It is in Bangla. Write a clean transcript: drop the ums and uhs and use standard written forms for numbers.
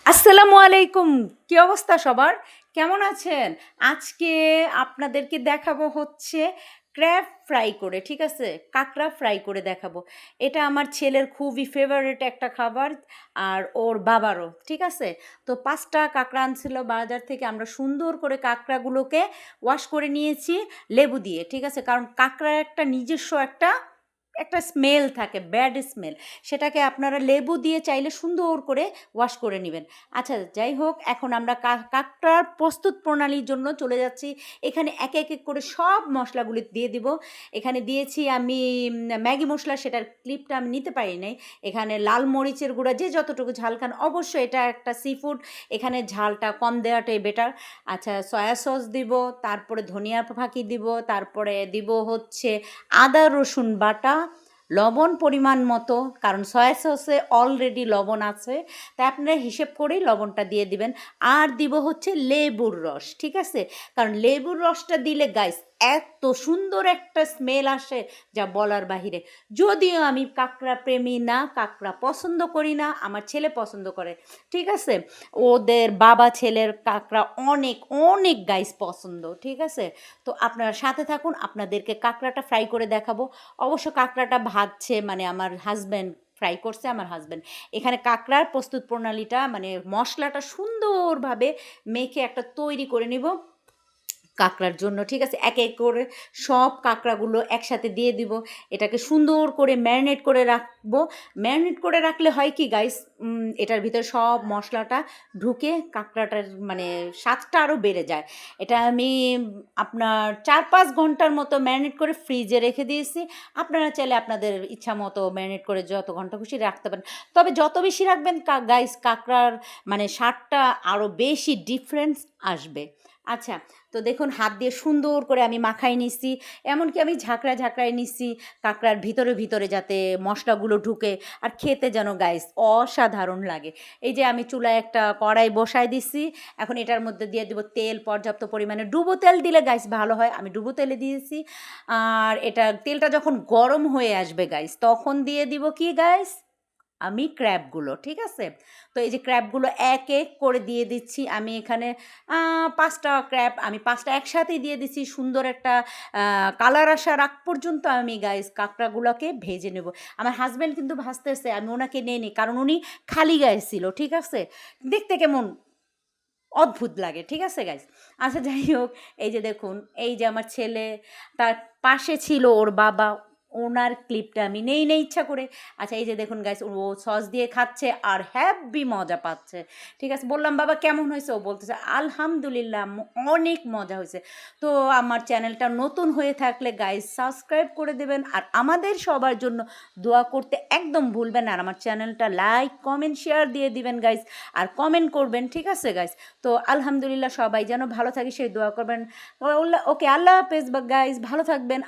আসসালামু আলাইকুম। কি অবস্থা সবার? কেমন আছেন? আজকে আপনাদেরকে দেখাবো হচ্ছে ক্র্যাব ফ্রাই করে, ঠিক আছে? কাঁকড়া ফ্রাই করে দেখাবো। এটা আমার ছেলের খুবই ফেভারিট একটা খাবার আর ওর বাবারও, ঠিক আছে? তো ৫ টা কাঁকড়া আনছিল বাজার থেকে। আমরা সুন্দর করে কাঁকড়াগুলোকে ওয়াশ করে নিয়েছি লেবু দিয়ে, ঠিক আছে? কারণ কাঁকড়ার একটা নিজস্ব একটা একটা স্মেল থাকে, ব্যাড স্মেল। সেটাকে আপনারা লেবু দিয়ে চাইলে সুন্দর করে ওয়াশ করে নেবেন। আচ্ছা, যাই হোক, এখন আমরা কাঁকড়ার প্রস্তুত প্রণালীর জন্য চলে যাচ্ছি। এখানে একে একে করে সব মশলাগুলি দিয়ে দিব। এখানে দিয়েছি আমি ম্যাগি মশলা, সেটার ক্লিপটা আমি নিতে পারি নাই। এখানে লাল মরিচের গুঁড়া, যে যতটুকু ঝাল খান, অবশ্যই এটা একটা সি ফুড, এখানে ঝালটা কম দেওয়াটাই বেটার। আচ্ছা, সয়া সস দিব, তারপরে ধনিয়া ফাঁকি দিব, তারপরে দিব হচ্ছে আদা রসুন বাটা, লবণ পরিমাণ মতো, কারণ সয়া সসে অলরেডি লবণ আছে, তাই আপনারা হিসেব করেই লবণটা দিয়ে দিবেন। আর দিব হচ্ছে লেবুর রস, ঠিক আছে? কারণ লেবুর রসটা দিলে গাইস এত সুন্দর একটা স্মেল আসে যা বলার বাহিরে। যদিও আমি কাঁকড়া প্রেমী না, কাঁকড়া পছন্দ করি না, আমার ছেলে পছন্দ করে, ঠিক আছে? ওদের বাবা ছেলের কাঁকড়া অনেক অনেক গাইস পছন্দ, ঠিক আছে? তো আপনারা সাথে থাকুন, আপনাদেরকে কাঁকড়াটা ফ্রাই করে দেখাবো। অবশ্য কাঁকড়াটা ভাজছে, মানে আমার হাজব্যান্ড ফ্রাই করছে, আমার হাজব্যান্ড। এখানে কাঁকড়ার প্রস্তুত প্রণালীটা, মানে মশলাটা সুন্দরভাবে মেখে একটা তৈরি করে নিব কাঁকড়ার জন্য, ঠিক আছে? এক এক করে সব কাঁকড়াগুলো একসাথে দিয়ে দিব। এটাকে সুন্দর করে ম্যারিনেট করে রাখবো। ম্যারিনেট করে রাখলে হয় কি গাইস, এটার ভিতরে সব মশলাটা ঢুকে কাঁকড়াটার মানে স্বাদটা আরও বেড়ে যায়। এটা আমি আপনার ৪-৫ ঘন্টার মতো ম্যারিনেট করে ফ্রিজে রেখে দিয়েছি। আপনারা চাইলে আপনাদের ইচ্ছা মতো ম্যারিনেট করে যত ঘন্টা খুশি রাখতে পারেন। তবে যত বেশি রাখবেন গাইস, কাঁকড়ার মানে স্বাদটা আরও বেশি ডিফারেন্স আসবে। আচ্ছা, তো দেখুন হাত দিয়ে সুন্দর করে আমি মাখাই নিচ্ছি, এমনকি আমি ঝাঁকড়ায় নিচ্ছি কাঁকড়ার ভিতরে ভিতরে, যাতে মশলাগুলো ঢুকে আর খেতে যেন গাইস অসাধারণ লাগে। এই যে আমি চুলায় একটা কড়াই বসায় দিচ্ছি। এখন এটার মধ্যে দিয়ে দেবো তেল, পর্যাপ্ত পরিমাণে ডুবো তেল দিলে গাইস ভালো হয়, আমি ডুবো তেলে দিয়েছি। আর এটা তেলটা যখন গরম হয়ে আসবে গাইস, তখন দিয়ে দিব কি গাইস, আমি ক্র্যাবগুলো, ঠিক আছে? তো এই যে ক্র্যাবগুলো এক এক করে দিয়ে দিচ্ছি আমি এখানে। ৫টা ক্র্যাব আমি ৫টা একসাথেই দিয়ে দিচ্ছি। সুন্দর একটা কালার আসার আগ পর্যন্ত আমি গাইস কাঁকড়াগুলোকে ভেজে নেব। আমার হাজব্যান্ড কিন্তু ভাজতেছে, আমি ওনাকে নেইনি, কারণ উনি খালি গায়ে ছিল, ঠিক আছে? দেখতে কেমন অদ্ভুত লাগে, ঠিক আছে গাইস? আচ্ছা, যাই হোক, এই যে দেখুন, এই যে আমার ছেলে, তার পাশে ছিল ওর বাবা, ওনার ক্লিপটা আমি নেই ইচ্ছা করে। আচ্ছা, এই যে দেখুন গাইস, ও সস দিয়ে খাচ্ছে আর হ্যাপি মজা পাচ্ছে, ঠিক আছে? বললাম বাবা কেমন হয়েছে, ও বলতেছে আলহামদুলিল্লাহ অনেক মজা হয়েছে। তো আমার চ্যানেলটা নতুন হয়ে থাকলে গাইস সাবস্ক্রাইব করে দেবেন, আর আমাদের সবার জন্য দোয়া করতে একদম ভুলবেন না। আর আমার চ্যানেলটা লাইক কমেন্ট শেয়ার দিয়ে দিবেন গাইস, আর কমেন্ট করবেন, ঠিক আছে গাইস? তো আলহামদুলিল্লাহ সবাই যেন ভালো থাকে সেই দোয়া করবেন। ওকে, আল্লাহ হাফেজ গাইস, ভালো থাকবেন।